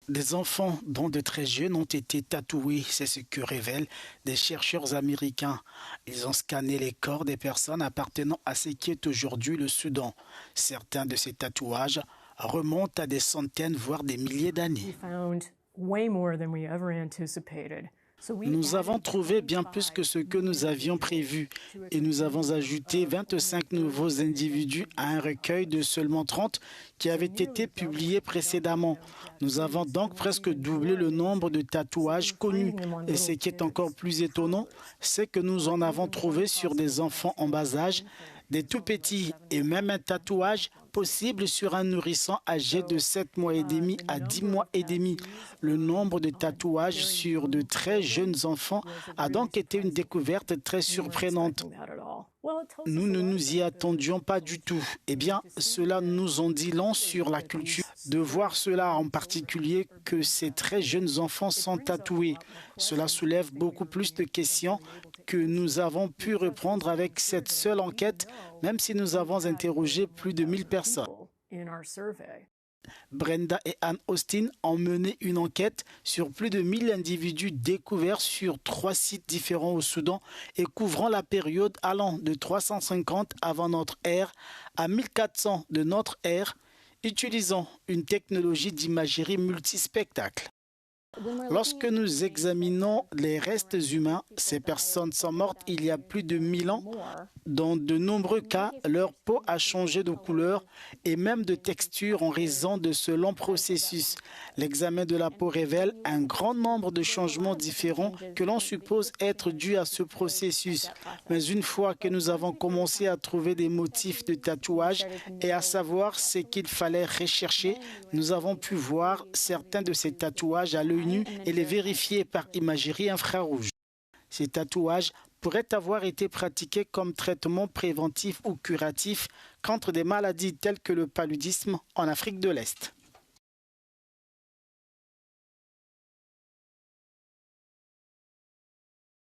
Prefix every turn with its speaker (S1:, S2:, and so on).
S1: Des enfants dont de très jeunes ont été tatoués, c'est ce que révèlent des chercheurs américains. Ils ont scanné les corps des personnes appartenant à ce qui est aujourd'hui le Soudan. Certains de ces tatouages remontent à des centaines, voire des milliers d'années. Nous avons trouvé bien plus que ce que nous avions prévu et nous avons ajouté 25 nouveaux individus à un recueil de seulement 30 qui avait été publié précédemment. Nous avons donc presque doublé le nombre de tatouages connus. Et ce qui est encore plus étonnant, c'est que nous en avons trouvé sur des enfants en bas âge, des tout petits et même un tatouage possible sur un nourrisson âgé de 7 mois et demi à 10 mois et demi. Le nombre de tatouages sur de très jeunes enfants a donc été une découverte très surprenante. Nous ne nous y attendions pas du tout. Eh bien, cela nous en dit long sur la culture. De voir cela en particulier que ces très jeunes enfants sont tatoués. Cela soulève beaucoup plus de questions que nous avons pu reprendre avec cette seule enquête, même si nous avons interrogé plus de 1000 personnes. Brenda et Anne Austin ont mené une enquête sur plus de 1000 individus découverts sur 3 sites différents au Soudan et couvrant la période allant de 350 avant notre ère à 1400 de notre ère, utilisant une technologie d'imagerie multispectacle. Lorsque nous examinons les restes humains, ces personnes sont mortes il y a plus de 1000 ans. Dans de nombreux cas, leur peau a changé de couleur et même de texture en raison de ce long processus. L'examen de la peau révèle un grand nombre de changements différents que l'on suppose être dus à ce processus. Mais une fois que nous avons commencé à trouver des motifs de tatouage et à savoir ce qu'il fallait rechercher, nous avons pu voir certains de ces tatouages à l'œil nu et les vérifier par imagerie infrarouge. Ces tatouages pourraient avoir été pratiqués comme traitement préventif ou curatif contre des maladies telles que le paludisme en Afrique de l'Est.